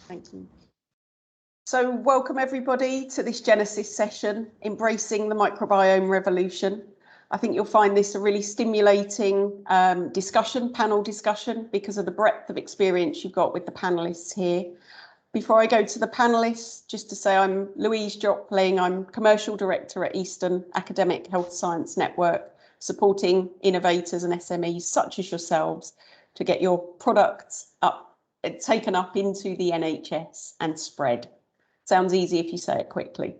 Thank you. So welcome everybody to this Genesis session, Embracing the Microbiome Revolution. I think you'll find this a really stimulating panel discussion, because of the breadth of experience you've got with the panelists here. Before I go to the panelists, just to say I'm Louise Jopling. I'm Commercial Director at Eastern Academic Health Science Network, supporting innovators and SMEs such as yourselves to get your products taken up into the NHS and spread. Sounds easy if you say it quickly.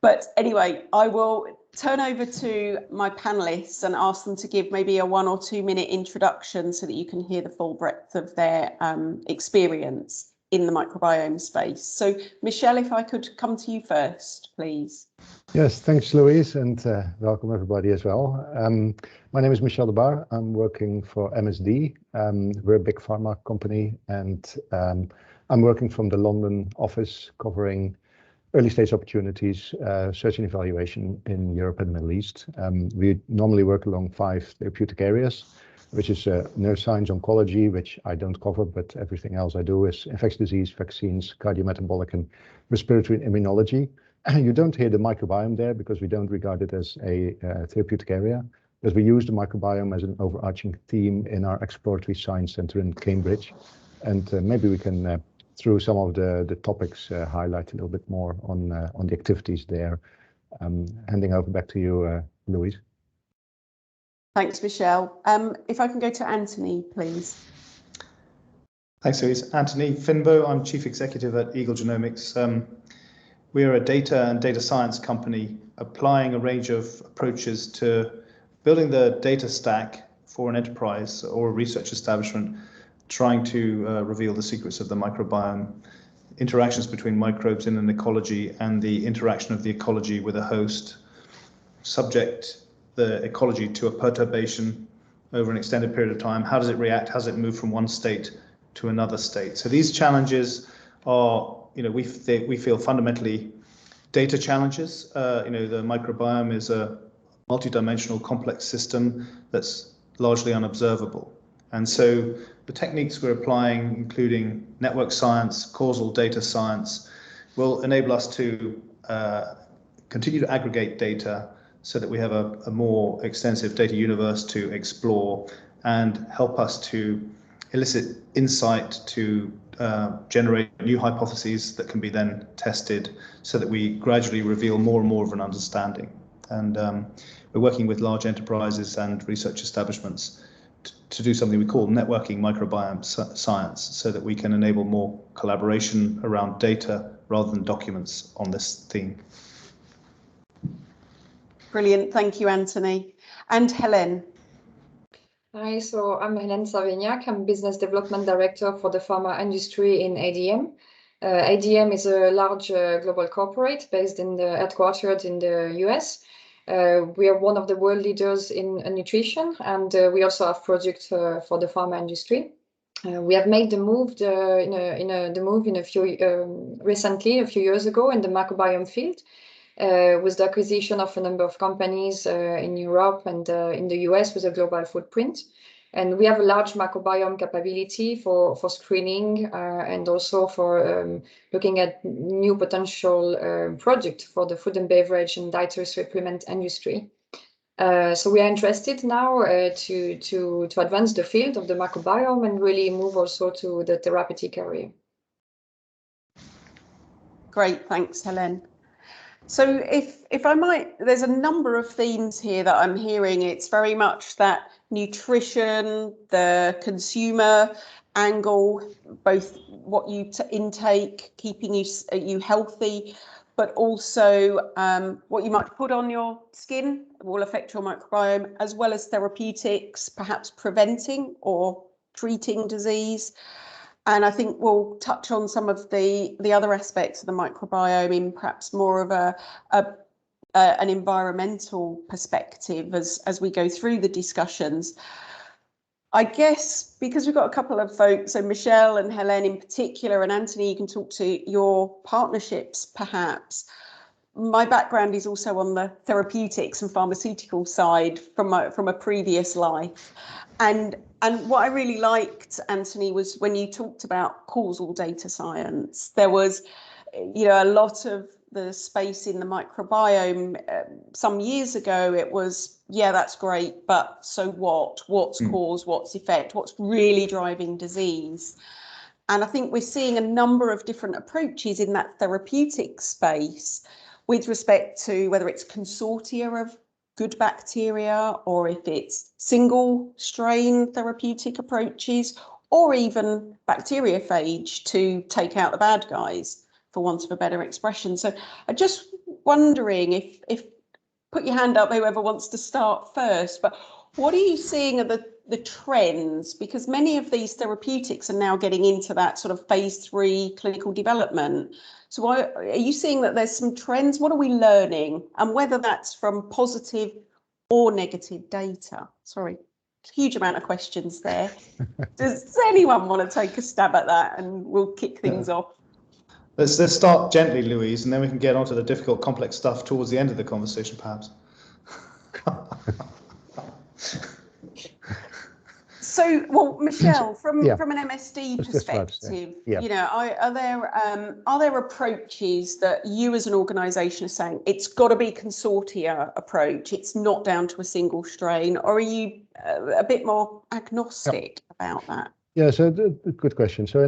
But anyway, I will turn over to my panelists and ask them to give maybe a 1 or 2 minute introduction so that you can hear the full breadth of their experience in the microbiome space. So Michel, if I could come to you first, please. Yes, thanks, Louise, and welcome everybody as well. My name is Michel de Baar. I'm working for MSD. We're a big pharma company, and I'm working from the London office, covering early stage opportunities, search and evaluation in Europe and the Middle East. We normally work along 5 therapeutic areas, which is neuroscience, oncology, which I don't cover, but everything else I do is infectious disease, vaccines, cardiometabolic, and respiratory and immunology. You don't hear the microbiome there because we don't regard it as a therapeutic area, because we use the microbiome as an overarching theme in our exploratory science center in Cambridge. And maybe we can, through some of the topics, highlight a little bit more on the activities there. Handing over back to you, Louise. Thanks, Michel. If I can go to Anthony, please. Thanks, Louise. Anthony Finbow. I'm Chief Executive at Eagle Genomics. We are a data and data science company applying a range of approaches to building the data stack for an enterprise or a research establishment, trying to reveal the secrets of the microbiome, interactions between microbes in an ecology, and the interaction of the ecology with a host, subject the ecology to a perturbation over an extended period of time. How does it react? How does it move from one state to another state? So these challenges are, we feel fundamentally data challenges. The microbiome is a multidimensional complex system that's largely unobservable. And so the techniques we're applying, including network science, causal data science, will enable us to continue to aggregate data so that we have a more extensive data universe to explore, and help us to elicit insight to generate new hypotheses that can be then tested, so that we gradually reveal more and more of an understanding. And we're working with large enterprises and research establishments to do something we call networking microbiome science, so that we can enable more collaboration around data rather than documents on this theme. Brilliant, thank you, Anthony. And Helene. Hi, so I'm Helene Savignac. I'm Business Development Director for the pharma industry in ADM. ADM is a large global corporate based headquartered in the US. We are one of the world leaders in nutrition, and we also have projects for the pharma industry. We have made the move recently, a few years ago, in the microbiome field, with the acquisition of a number of companies in Europe and in the US with a global footprint. And we have a large microbiome capability for screening and also for looking at new potential projects for the food and beverage and dietary supplement industry. So we are interested now to advance the field of the microbiome and really move also to the therapeutic area. Great, thanks, Helene. So if I might, there's a number of themes here that I'm hearing. It's very much that nutrition, the consumer angle, both what you intake, keeping you healthy, but also what you might put on your skin will affect your microbiome, as well as therapeutics, perhaps preventing or treating disease. And I think we'll touch on some of the other aspects of the microbiome in perhaps more of an environmental perspective as we go through the discussions. I guess because we've got a couple of folks, so Michel and Helene in particular, and Anthony, you can talk to your partnerships perhaps. My background is also on the therapeutics and pharmaceutical side from a previous life. And And what I really liked, Anthony, was when you talked about causal data science. There was, a lot of the space in the microbiome some years ago. It was, yeah, that's great, but so what? What's cause? What's effect? What's really driving disease? And I think we're seeing a number of different approaches in that therapeutic space with respect to whether it's consortia of good bacteria, or if it's single strain therapeutic approaches, or even bacteriophage to take out the bad guys, for want of a better expression. So I'm just wondering if put your hand up, whoever wants to start first, but what are you seeing are the trends? Because many of these therapeutics are now getting into that sort of phase 3 clinical development. So are you seeing that there's some trends? What are we learning? And whether that's from positive or negative data? Sorry, huge amount of questions there. Does anyone want to take a stab at that, and we'll kick things off? Let's start gently, Louise, and then we can get on to the difficult, complex stuff towards the end of the conversation, perhaps. So, well, Michel, from an MSD perspective, are there approaches that you as an organisation are saying it's got to be consortia approach? It's not down to a single strain, or are you a bit more agnostic about that? Yeah, so good question. So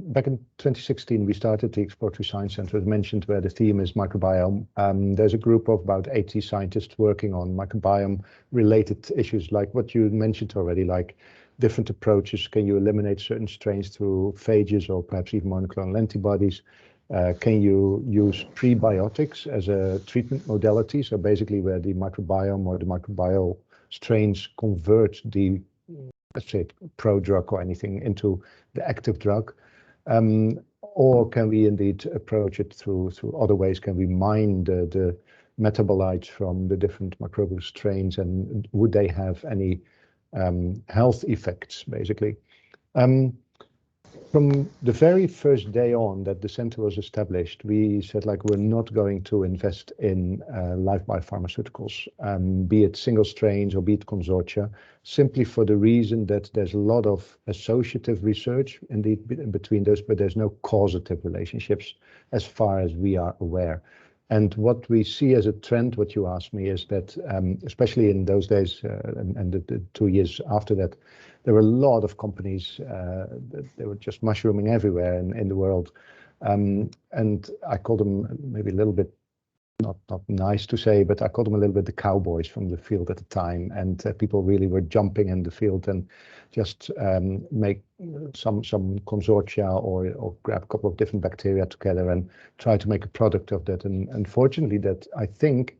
back in 2016, we started the Exploratory Science Center, as mentioned, where the theme is microbiome. There's a group of about 80 scientists working on microbiome-related issues, like what you mentioned already, like different approaches. Can you eliminate certain strains through phages or perhaps even monoclonal antibodies? Can you use prebiotics as a treatment modality? So basically where the microbiome or the microbial strains convert the, let's say, pro-drug or anything into the active drug, or can we indeed approach it through other ways? Can we mine the metabolites from the different microbial strains, and would they have any health effects, basically? From the very first day on that the center was established, we said, like, we're not going to invest in live biopharmaceuticals, be it single strains or be it consortia, simply for the reason that there's a lot of associative research indeed between those, but there's no causative relationships as far as we are aware. And what we see as a trend, what you asked me, is that especially in those days and the 2 years after that, there were a lot of companies, they were just mushrooming everywhere in the world. And I call them maybe a little bit, not nice to say, but I call them a little bit the cowboys from the field at the time. And people really were jumping in the field and just make some consortia or grab a couple of different bacteria together and try to make a product of that. And unfortunately, that I think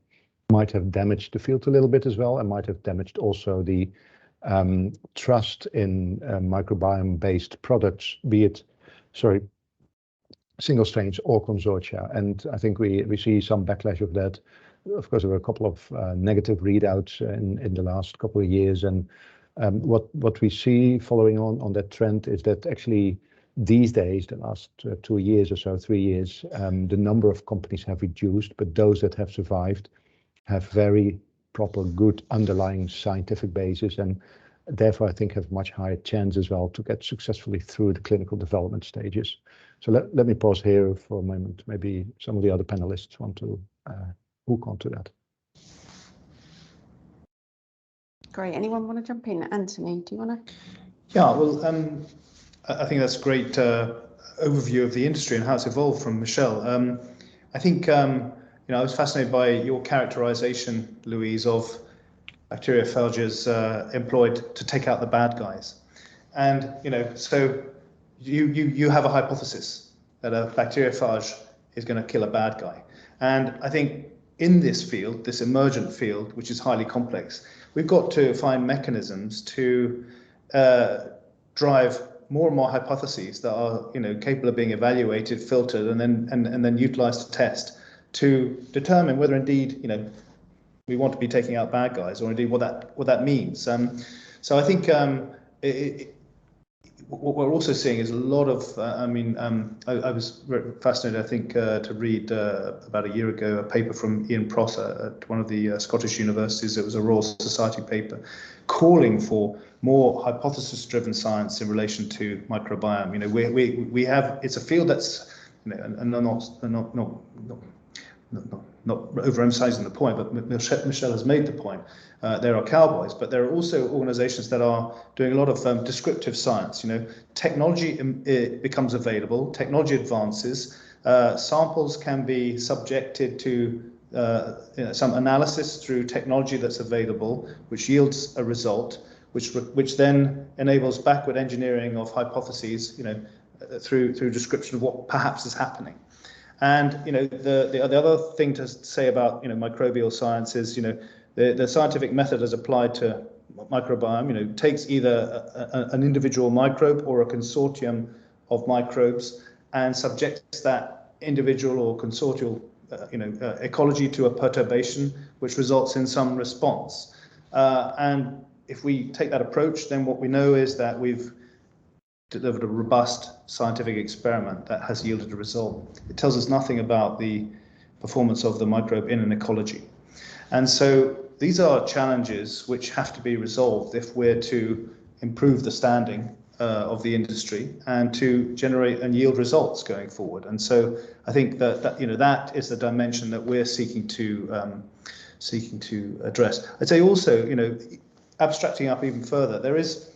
might have damaged the field a little bit as well, and might have damaged also the trust in microbiome-based products, be it, single strains or consortia. And I think we see some backlash of that. Of course, there were a couple of negative readouts in the last couple of years. And what we see following on that trend is that actually these days, the last 2 years or so, 3 years, the number of companies have reduced, but those that have survived have very proper, good underlying scientific basis, and therefore I think have much higher chance as well to get successfully through the clinical development stages. So let me pause here for a moment. Maybe some of the other panelists want to hook onto that. Great. Anyone want to jump in? Anthony, do you want to? Yeah, well, I think that's a great overview of the industry and how it's evolved from Michel. I think I was fascinated by your characterization, Louise, of bacteriophages employed to take out the bad guys. And, so you have a hypothesis that a bacteriophage is going to kill a bad guy. And I think in this field, this emergent field, which is highly complex, we've got to find mechanisms to drive more and more hypotheses that are, capable of being evaluated, filtered, and then utilized to test, to determine whether indeed, we want to be taking out bad guys, or indeed what that means. So I think what we're also seeing is a lot of, I was very fascinated, I think, to read about a year ago a paper from Ian Prosser at one of the Scottish universities. It was a Royal Society paper calling for more hypothesis-driven science in relation to microbiome. You know, we have, it's a field that's, you know, and not overemphasizing the point, but Michel has made the point. There are cowboys, but there are also organizations that are doing a lot of descriptive science. You know, technology becomes available, technology advances, samples can be subjected to you know, some analysis through technology that's available, which yields a result, which then enables backward engineering of hypotheses, you know, through description of what perhaps is happening. And you know, the other thing to say about, you know, microbial science is, you know, the scientific method as applied to microbiome, you know, takes either an individual microbe or a consortium of microbes and subjects that individual or consortial ecology to a perturbation, which results in some response. And if we take that approach, then what we know is that we've delivered a robust scientific experiment that has yielded a result. It tells us nothing about the performance of the microbe in an ecology. And so these are challenges which have to be resolved if we're to improve the standing of the industry and to generate and yield results going forward. And so I think that you know, that is the dimension that we're seeking to address. I'd say also, you know, abstracting up even further, there is,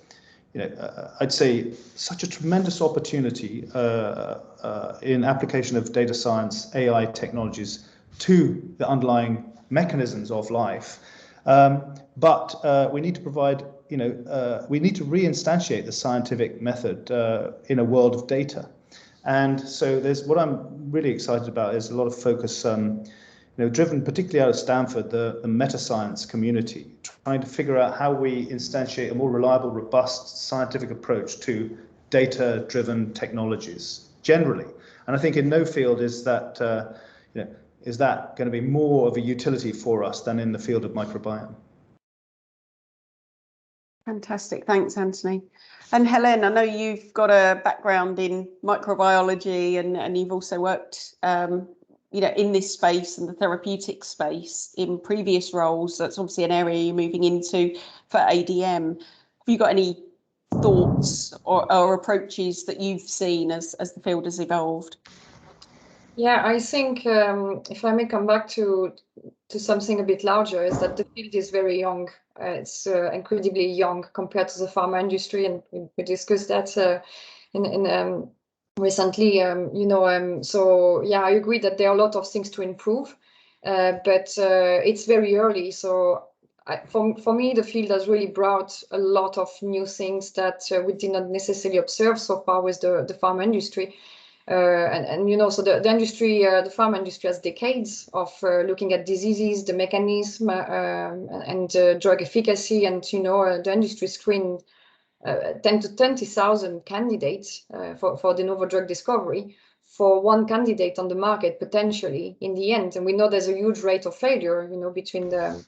you know, I'd say such a tremendous opportunity in application of data science, AI technologies to the underlying mechanisms of life. But we need to provide, you know, we need to reinstantiate the scientific method in a world of data. And so there's, what I'm really excited about is a lot of focus, you know, driven particularly out of Stanford, the meta-science community, trying to figure out how we instantiate a more reliable, robust scientific approach to data-driven technologies generally. And I think in no field is that, you know, is that going to be more of a utility for us than in the field of microbiome. Fantastic, thanks, Anthony. And Helene, I know you've got a background in microbiology and you've also worked you know, in this space and the therapeutic space in previous roles. That's obviously an area you're moving into for ADM. Have you got any thoughts or approaches that you've seen as the field has evolved? Yeah, I think if I may come back to something a bit larger, is that the field is very young. It's incredibly young compared to the pharma industry, and we discussed that recently. You know, so yeah, I agree that there are a lot of things to improve, but it's very early. So for me, the field has really brought a lot of new things that we did not necessarily observe so far with the pharma industry. And you know, so the industry, the pharma industry has decades of looking at diseases, the mechanism, and drug efficacy, and you know, the industry screened 10 to 20,000 candidates for de novo drug discovery for one candidate on the market potentially in the end. And we know there's a huge rate of failure, you know, between the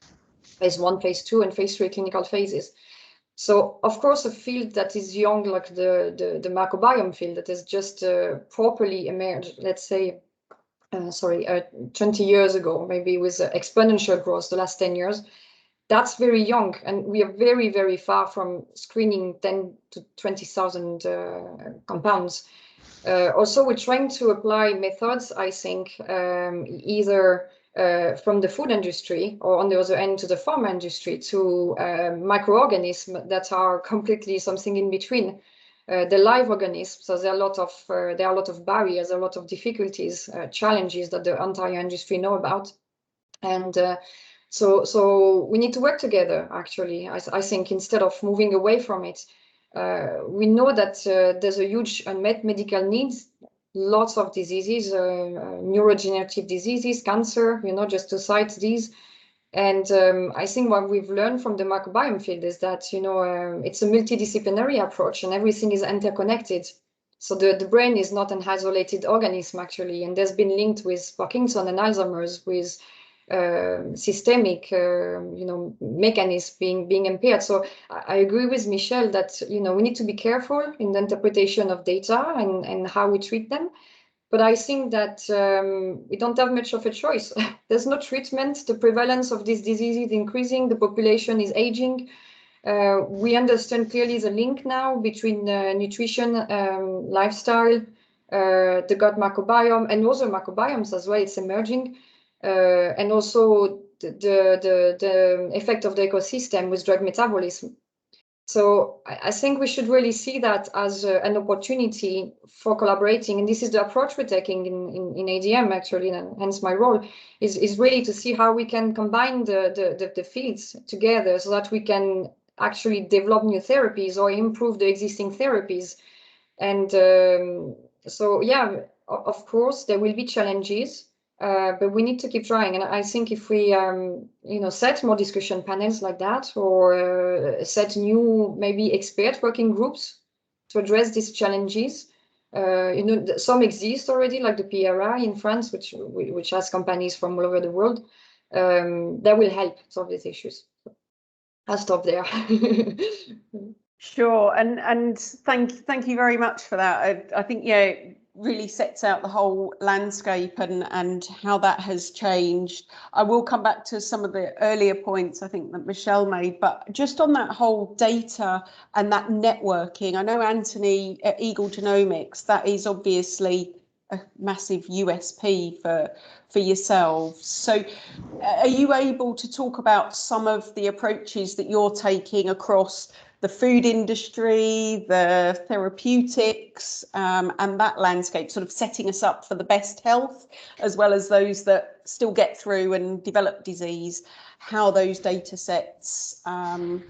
phase 1, phase 2, and phase 3 clinical phases. So, of course, a field that is young, like the microbiome field, that has just properly emerged, let's say, 20 years ago, maybe with exponential growth the last 10 years, that's very young. And we are very, very far from screening 10 to 20,000 compounds. Also, we're trying to apply methods, I think, either from the food industry or on the other end to the pharma industry to microorganisms that are completely something in between. The live organisms, so there are a lot of barriers, a lot of difficulties, challenges that the entire industry know about, and so we need to work together. Actually, I think instead of moving away from it, we know that there's a huge unmet medical needs. Lots of diseases, neurodegenerative diseases, cancer, you know, just to cite these. And I think what we've learned from the microbiome field is that, you know, it's a multidisciplinary approach and everything is interconnected. So the brain is not an isolated organism, actually. And there's been linked with Parkinson and Alzheimer's, with systemic, mechanism being impaired. So I agree with Michel that, we need to be careful in the interpretation of data and how we treat them. But I think that we don't have much of a choice. There's no treatment. The prevalence of this disease is increasing. The population is aging. We understand clearly the link now between nutrition, lifestyle, the gut microbiome, and also microbiomes as well. It's emerging. And also the effect of the ecosystem with drug metabolism. So I think we should really see that as an opportunity for collaborating. And this is the approach we're taking in ADM, actually, and hence my role, is really to see how we can combine the fields together so that we can actually develop new therapies or improve the existing therapies. And so, yeah, of course, there will be challenges. But we need to keep trying. And I think if we, set more discussion panels like that, or set new, maybe expert working groups to address these challenges, some exist already, like the PRI in France, which has companies from all over the world, that will help solve these issues. I'll stop there. Sure, and thank you very much for that. I think, yeah, it really sets out the whole landscape and how that has changed. I will come back to some of the earlier points I think that Michel made, but just on that whole data and that networking, I know, Anthony, at Eagle Genomics, that is obviously a massive USP for yourselves. So are you able to talk about some of the approaches that you're taking across the food industry, the therapeutics, and that landscape, sort of setting us up for the best health, as well as those that still get through and develop disease, how those data sets can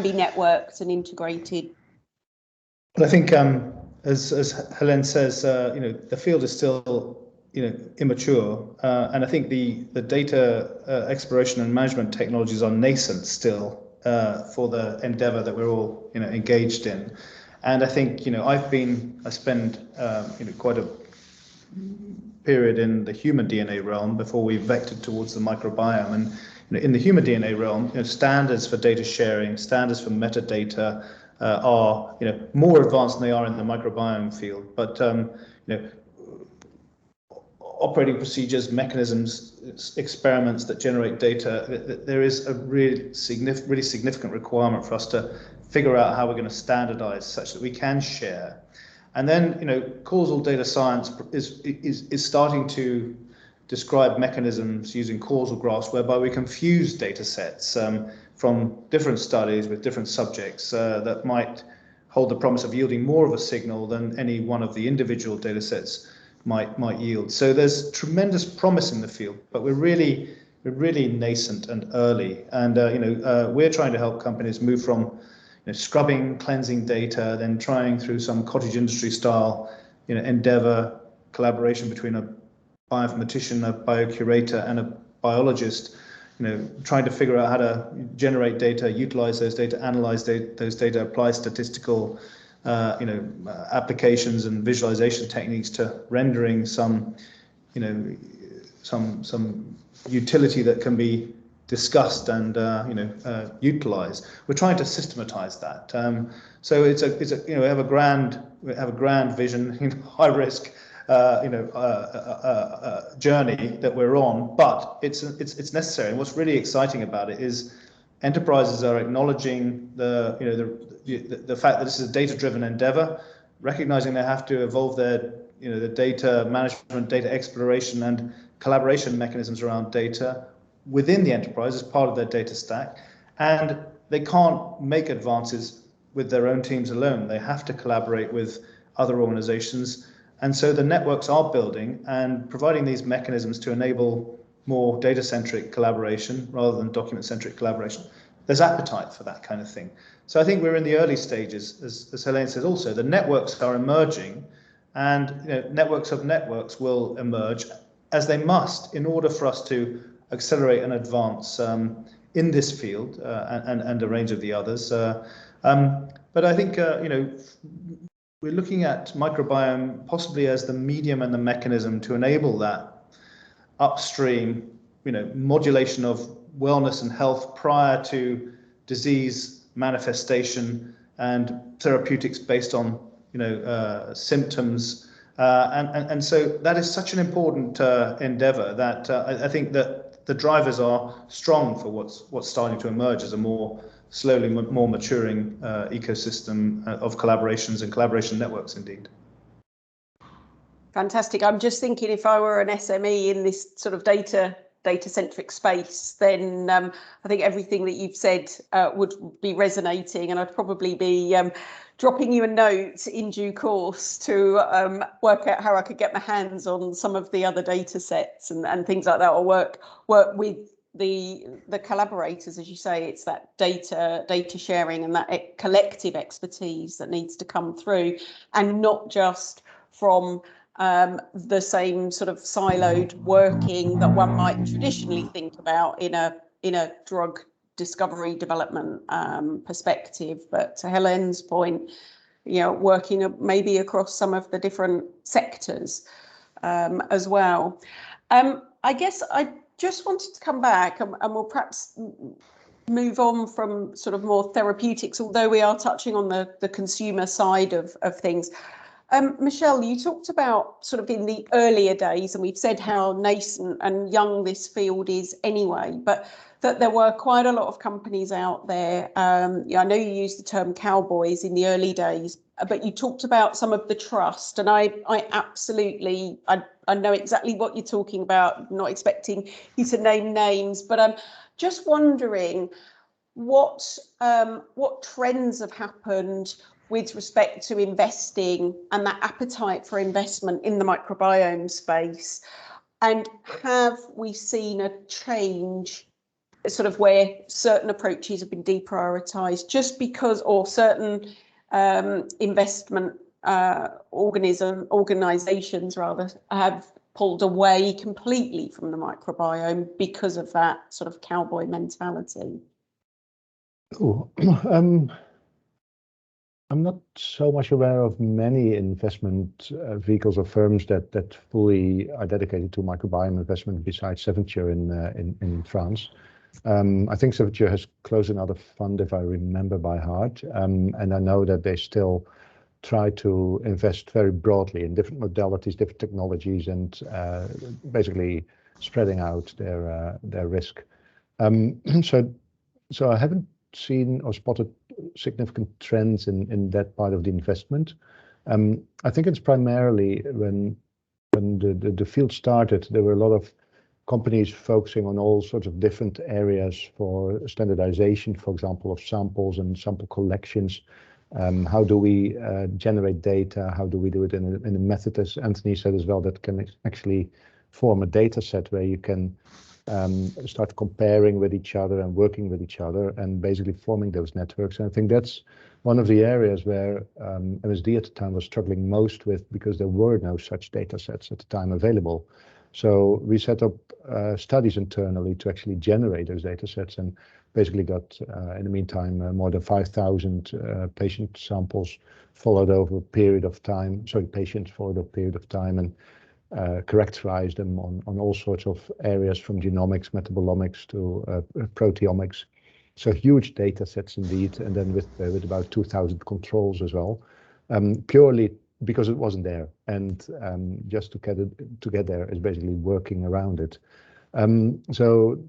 be networked and integrated? But I think, as Helene says, the field is still, immature, and I think the data exploration and management technologies are nascent still. For the endeavor that we're all engaged in, and I think I spend quite a period in the human DNA realm before we vectored towards the microbiome, and in the human DNA realm, standards for data sharing, standards for metadata are more advanced than they are in the microbiome field, but operating procedures, mechanisms, experiments that generate data, there is a really significant requirement for us to figure out how we're going to standardize such that we can share. And then, causal data science is starting to describe mechanisms using causal graphs whereby we can fuse data sets from different studies with different subjects that might hold the promise of yielding more of a signal than any one of the individual data sets might yield. So there's tremendous promise in the field, but we're really nascent and early. And we're trying to help companies move from scrubbing, cleansing data, then trying through some cottage industry style endeavor, collaboration between a bioinformatician, a biocurator, and a biologist, trying to figure out how to generate data, utilize those data, analyze those data, apply statistical applications and visualization techniques to rendering some utility that can be discussed and utilized. We're trying to systematize that. So it's a we have a grand vision, high risk journey that we're on, but it's necessary. And what's really exciting about it is enterprises are acknowledging the fact that this is a data-driven endeavor, recognizing they have to evolve their the data management, data exploration, and collaboration mechanisms around data within the enterprise as part of their data stack, and they can't make advances with their own teams alone. They have to collaborate with other organizations, and so the networks are building and providing these mechanisms to enable more data-centric collaboration rather than document-centric collaboration. There's appetite for that kind of thing. So I think we're in the early stages, as Helene says also. The networks are emerging, and networks of networks will emerge, as they must, in order for us to accelerate and advance in this field and a range of the others. But I think we're looking at microbiome possibly as the medium and the mechanism to enable that upstream modulation of wellness and health prior to disease manifestation, and therapeutics based on symptoms, and so that is such an important endeavor that I think that the drivers are strong for what's starting to emerge as a more slowly more maturing ecosystem of collaborations and collaboration networks indeed. Fantastic. I'm just thinking, if I were an SME in this sort of data-centric space, then I think everything that you've said would be resonating, and I'd probably be dropping you a note in due course to work out how I could get my hands on some of the other data sets and things like that, or work with the collaborators. As you say, it's that data sharing and that collective expertise that needs to come through, and not just from the same sort of siloed working that one might traditionally think about in a drug discovery development perspective. But to Helene's point, working maybe across some of the different sectors as well. I guess I just wanted to come back, and we'll perhaps move on from sort of more therapeutics, although we are touching on the consumer side of things. Michel, you talked about sort of in the earlier days, and we've said how nascent and young this field is anyway, but that there were quite a lot of companies out there. I know you used the term cowboys in the early days, but you talked about some of the trust, and I absolutely, I know exactly what you're talking about, not expecting you to name names, but I'm just wondering what trends have happened with respect to investing and that appetite for investment in the microbiome space, and have we seen a change sort of where certain approaches have been deprioritized just because, or certain investment organizations rather have pulled away completely from the microbiome because of that sort of cowboy mentality? Oh, I'm not so much aware of many investment vehicles or firms that fully are dedicated to microbiome investment besides Savignac in France. I think Savignac has closed another fund, if I remember by heart, and I know that they still try to invest very broadly in different modalities, different technologies, and basically spreading out their risk. So I haven't seen or spotted significant trends in that part of the investment. I think it's primarily when the field started, there were a lot of companies focusing on all sorts of different areas for standardization, for example, of samples and sample collections. How do we generate data? How do we do it in a method, as Anthony said as well, that can actually form a data set where you can start comparing with each other and working with each other and basically forming those networks. And I think that's one of the areas where MSD at the time was struggling most with, because there were no such data sets at the time available. So we set up studies internally to actually generate those data sets, and basically got, in the meantime, more than 5,000 patient samples followed over a period of time, patients followed a period of time, and characterized them on all sorts of areas, from genomics, metabolomics to proteomics. So huge data sets indeed, and then with about 2,000 controls as well, purely because it wasn't there, and just to get there is basically working around it. So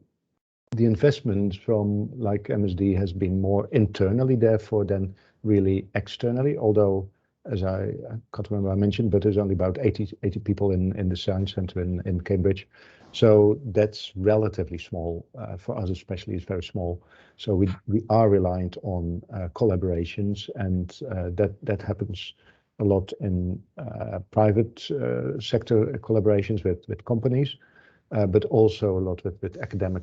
the investment from like MSD has been more internally therefore than really externally, although as I can't remember I mentioned, but there's only about 80 people in the Science Centre in Cambridge. So that's relatively small, for us especially, it's very small. So we are reliant on collaborations, and that happens a lot in private sector collaborations with companies, but also a lot with academic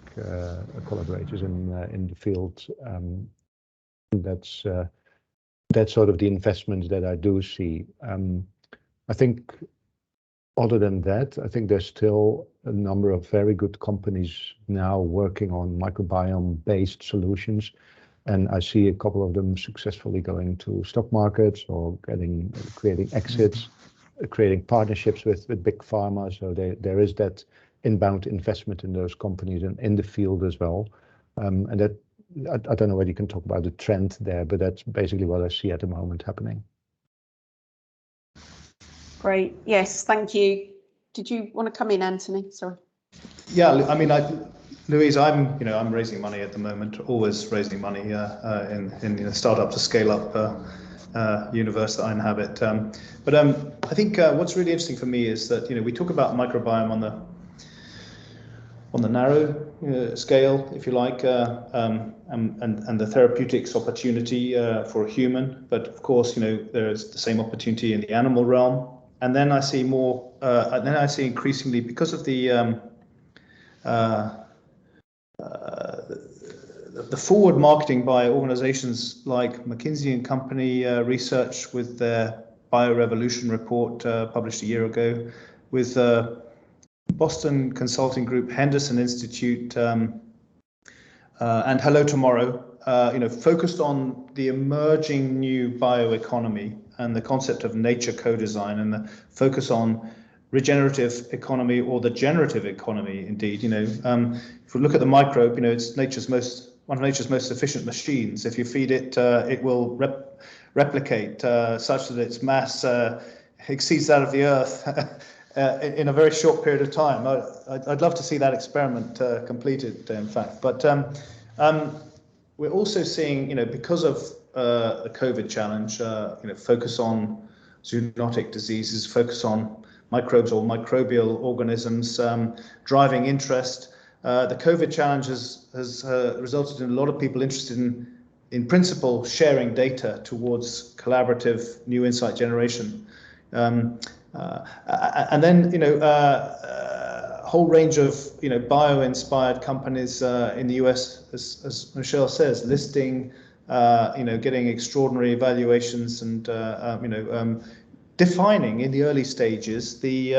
collaborators in the field. That's sort of the investments that I do see. I think other than that, I think there's still a number of very good companies now working on microbiome-based solutions, and I see a couple of them successfully going to stock markets or creating exits, creating partnerships with big pharma. So there is that inbound investment in those companies and in the field as well. And that, I don't know whether you can talk about the trend there, but that's basically what I see at the moment happening. Great. Yes, thank you. Did you want to come in, Anthony? Sorry. Yeah, I mean, Louise, I'm raising money at the moment, always raising money in the startup to scale up universe that I inhabit. But I think what's really interesting for me is that we talk about microbiome on the narrow scale, if you like, and the therapeutics opportunity for a human. But of course, there's the same opportunity in the animal realm. And then I see more. Then I see increasingly, because of the forward marketing by organizations like McKinsey and Company research with their BioRevolution report published a year ago, with Boston Consulting Group, Henderson Institute, and Hello Tomorrow, focused on the emerging new bioeconomy and the concept of nature co-design, and the focus on regenerative economy, or the generative economy. Indeed, if we look at the microbe, it's one of nature's most efficient machines. If you feed it, it will replicate such that its mass exceeds that of the Earth in a very short period of time. I'd love to see that experiment completed, in fact. But we're also seeing, because of the COVID challenge, focus on zoonotic diseases, focus on microbes or microbial organisms, driving interest. The COVID challenge has resulted in a lot of people interested in principle, sharing data towards collaborative new insight generation. And then, a whole range of, bio-inspired companies in the US, as Michel says, listing, getting extraordinary valuations, and, defining in the early stages the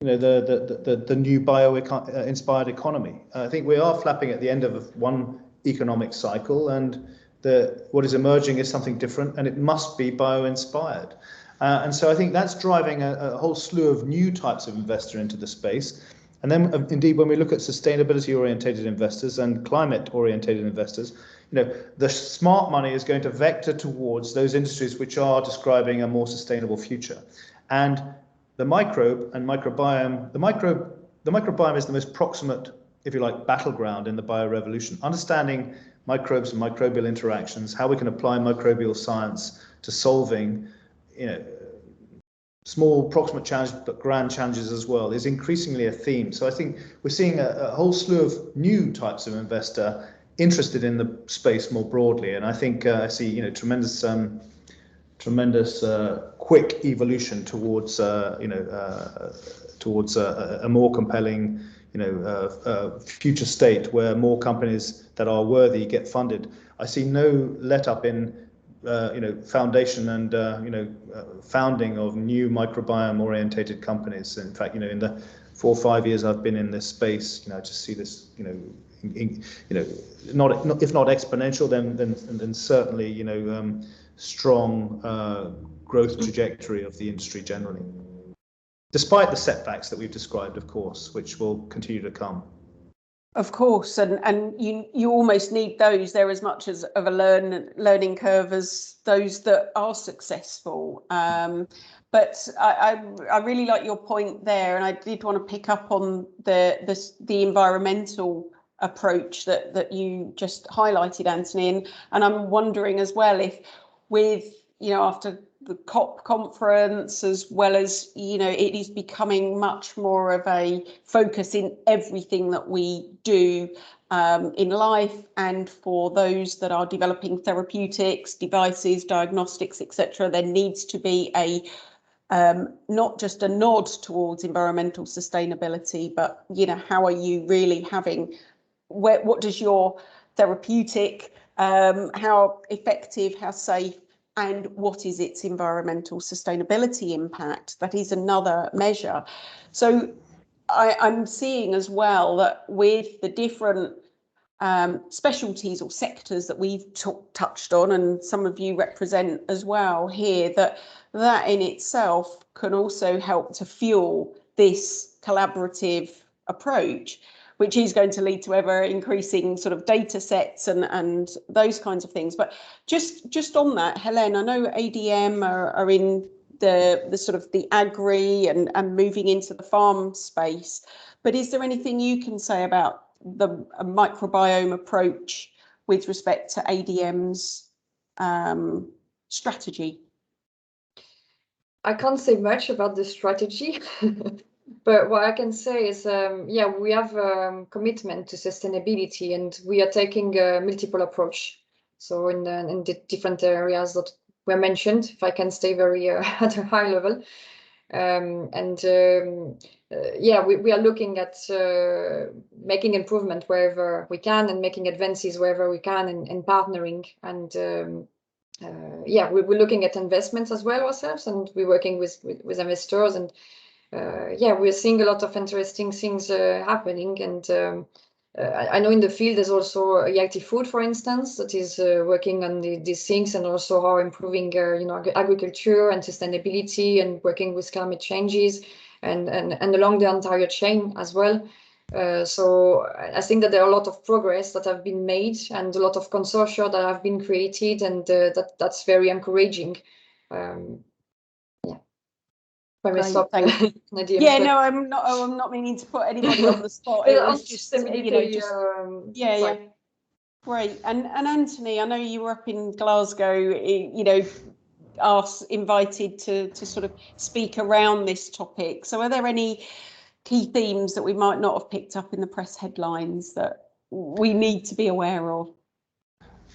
new bio-inspired economy. I think we are flapping at the end of one economic cycle, and what is emerging is something different, and it must be bio-inspired. And so I think that's driving a whole slew of new types of investor into the space. And then, indeed, when we look at sustainability-orientated investors and climate-orientated investors, the smart money is going to vector towards those industries which are describing a more sustainable future. And the microbe and microbiome, the microbiome is the most proximate, if you like, battleground in the biorevolution. Understanding microbes and microbial interactions, how we can apply microbial science to solving, small proximate challenges but grand challenges as well, is increasingly a theme. So I think we're seeing a whole slew of new types of investor interested in the space more broadly, and I think I see tremendous quick evolution towards towards a more compelling future state where more companies that are worthy get funded. I see no let up in foundation and founding of new microbiome orientated companies. In fact, in the 4 or 5 years I've been in this space, I just see this not if not exponential, then certainly strong growth trajectory of the industry generally, despite the setbacks that we've described, of course, which will continue to come. Of course, and you almost need those. They're as much as of a learning curve as those that are successful. But I really like your point there, and I did want to pick up on the environmental approach that you just highlighted, Anthony, and I'm wondering as well if with after the COP conference, as well as it is becoming much more of a focus in everything that we do in life, and for those that are developing therapeutics, devices, diagnostics, etc., there needs to be a not just a nod towards environmental sustainability, but how are you really having, what does your therapeutic, how effective, how safe, and what is its environmental sustainability impact? That is another measure. So I'm seeing as well that with the different specialties or sectors that we've touched on, and some of you represent as well here, that in itself can also help to fuel this collaborative approach, which is going to lead to ever increasing sort of data sets and those kinds of things. But just on that, Helene, I know ADM are in the sort of the agri and moving into the farm space, but is there anything you can say about the microbiome approach with respect to ADM's strategy? I can't say much about the strategy, but what I can say is, yeah, we have a commitment to sustainability, and we are taking a multiple approach. So in the different areas that were mentioned, if I can stay very at a high level, yeah, we are looking at making improvement wherever we can and making advances wherever we can, and partnering and. Yeah, we're looking at investments as well ourselves, and we're working with investors, and yeah, we're seeing a lot of interesting things happening. And I know in the field there's also Yalty Food, for instance, that is working on these things, and also how improving you know, agriculture and sustainability, and working with climate changes, and along the entire chain as well. So I think that there are a lot of progress that have been made, and a lot of consortia that have been created, and that's very encouraging. Yeah. Great, stop, Nadia, yeah, no, I'm not meaning to put anybody on the spot. It was just, you know, just yeah. Great. And Anthony, I know you were up in Glasgow, you know, invited to sort of speak around this topic. So are there any key themes that we might not have picked up in the press headlines that we need to be aware of?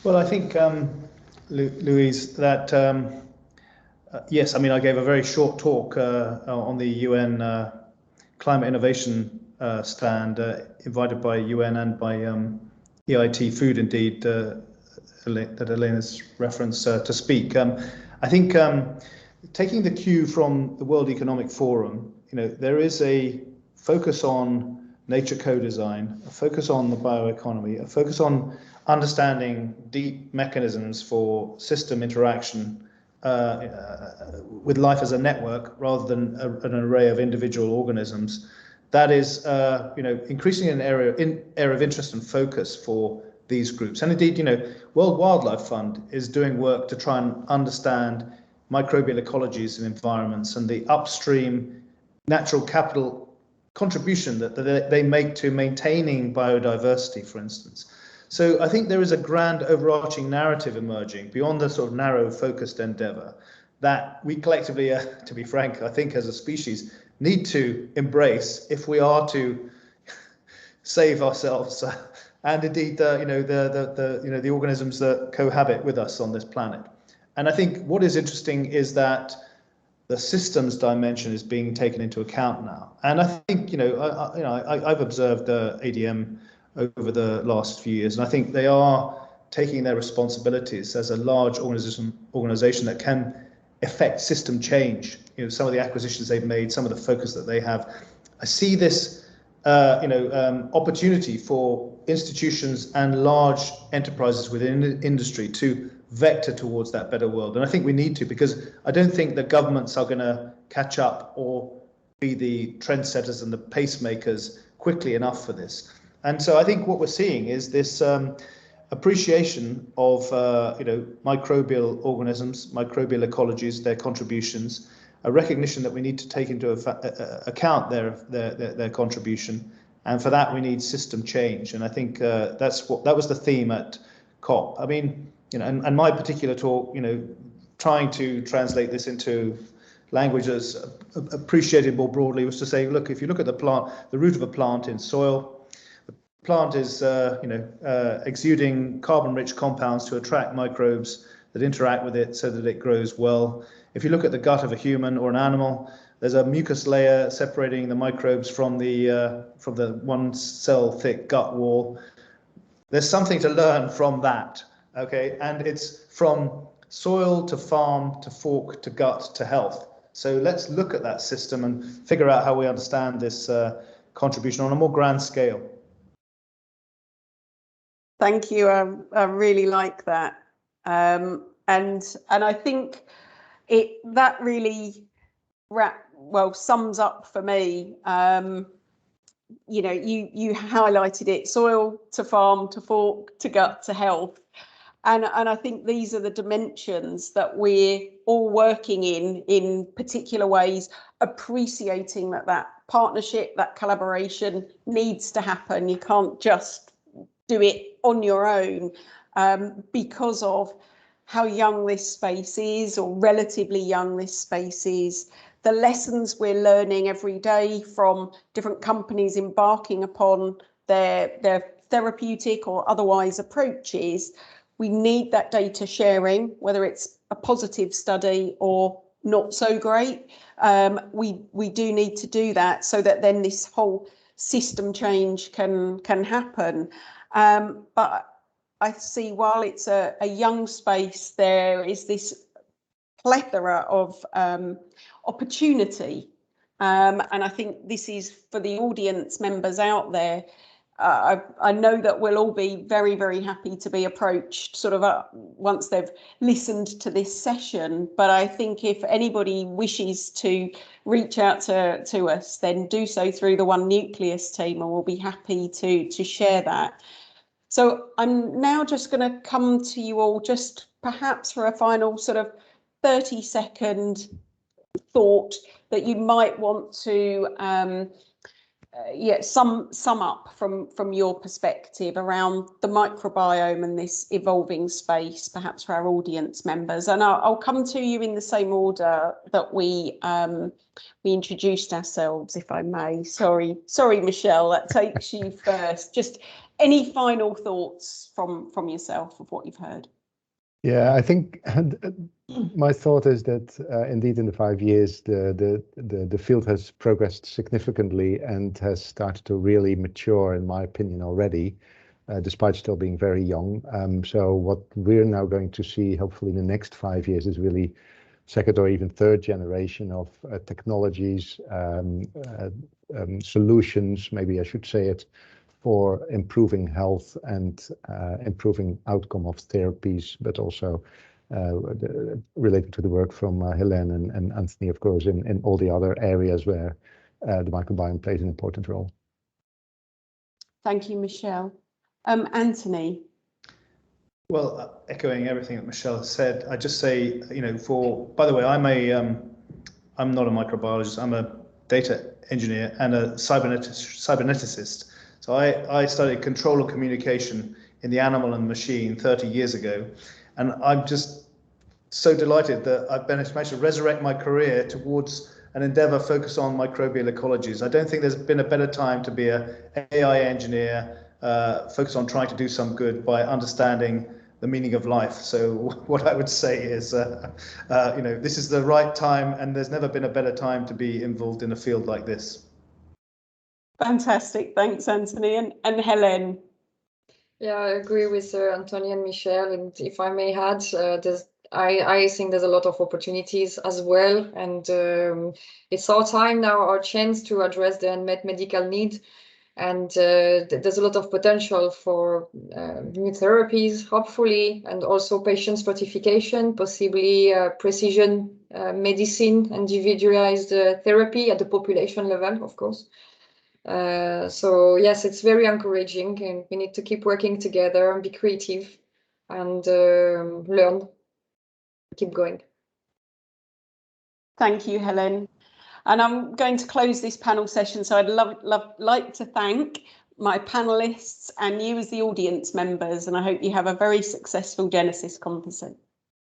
Well, I think, Louise, that yes, I mean, I gave a very short talk on the UN climate innovation stand, invited by UN and by EIT Food, indeed, that Helene's referenced to speak. I think taking the cue from the World Economic Forum, you know, there is a focus on nature co-design, a focus on the bioeconomy, a focus on understanding deep mechanisms for system interaction with life as a network rather than an array of individual organisms. That is, you know, increasingly an area of interest and focus for these groups. And indeed, you know, World Wildlife Fund is doing work to try and understand microbial ecologies and environments, and the upstream natural capital contribution that they make to maintaining biodiversity, for instance. So I think there is a grand overarching narrative emerging beyond the sort of narrow focused endeavor that we collectively, to be frank, I think as a species need to embrace if we are to save ourselves and indeed you know, the organisms that cohabit with us on this planet. And I think what is interesting is that the systems dimension is being taken into account now. And I think, you know, I've observed ADM over the last few years, and I think they are taking their responsibilities as a large organization that can affect system change. You know, some of the acquisitions they've made, some of the focus that they have. I see this, you know, opportunity for institutions and large enterprises within industry to vector towards that better world. And I think we need to, because I don't think the governments are going to catch up or be the trendsetters and the pacemakers quickly enough for this. And so I think what we're seeing is this appreciation of you know, microbial organisms, microbial ecologies, their contributions, a recognition that we need to take into account their contribution, and for that we need system change. And I think that was the theme at COP. I mean, you know, and my particular talk, you know, trying to translate this into language that's appreciated more broadly, was to say, look, if you look at the plant, the root of a plant in soil, the plant is, you know, exuding carbon-rich compounds to attract microbes that interact with it so that it grows well. If you look at the gut of a human or an animal, there's a mucus layer separating the microbes from the one cell thick gut wall. There's something to learn from that. Okay, and it's from soil to farm to fork to gut to health. So let's look at that system and figure out how we understand this contribution on a more grand scale. Thank you. I really like that, and I think that really sums up for me you know, you highlighted it, soil to farm to fork to gut to health. And I think these are the dimensions that we're all working in particular ways, appreciating that partnership, that collaboration needs to happen. You can't just do it on your own because of how young this space is, or relatively young this space is. The lessons we're learning every day from different companies embarking upon their therapeutic or otherwise approaches. We need that data sharing, whether it's a positive study or not so great. We do need to do that so that then this whole system change can happen. But I see, while it's a young space, there is this plethora of opportunity. And I think this is for the audience members out there. I know that we'll all be very, very happy to be approached sort of once they've listened to this session. But I think if anybody wishes to reach out to us, then do so through the One Nucleus team, and we'll be happy to share that. So I'm now just going to come to you all just perhaps for a final sort of 30-second thought that you might want to sum up from your perspective around the microbiome and this evolving space, perhaps for our audience members. And I'll come to you in the same order that we introduced ourselves, if I may. Sorry, Michelle, that takes you first. Just any final thoughts from yourself of what you've heard? Yeah, I think my thought is that indeed in the 5 years the field has progressed significantly and has started to really mature, in my opinion, already, despite still being very young. So what we're now going to see, hopefully in the next 5 years, is really second or even third generation of technologies, solutions, maybe I should say it, for improving health and improving outcome of therapies, but also related to the work from Helene and Anthony, of course, in all the other areas where the microbiome plays an important role. Thank you, Michelle. Anthony. Well, echoing everything that Michelle has said, I just say, you know, by the way, I'm not a microbiologist. I'm a data engineer and a cyberneticist. So I studied control of communication in the animal and machine 30 years ago, and I'm just so delighted that I've managed to resurrect my career towards an endeavor focused on microbial ecologies. I don't think there's been a better time to be an AI engineer focused on trying to do some good by understanding the meaning of life. So what I would say is, you know, this is the right time, and there's never been a better time to be involved in a field like this. Fantastic, thanks, Anthony. And Helene. Yeah, I agree with Anthony and Michelle. And if I may add, I think there's a lot of opportunities as well. And it's our time now, our chance to address the unmet medical need. And there's a lot of potential for new therapies, hopefully, and also patient stratification, possibly precision medicine, individualized therapy at the population level, of course. So yes, it's very encouraging, and we need to keep working together and be creative and learn, keep going. Thank you, Helene. And I'm going to close this panel session. So I'd like to thank my panelists and you as the audience members, and I hope you have a very successful Genesis conference.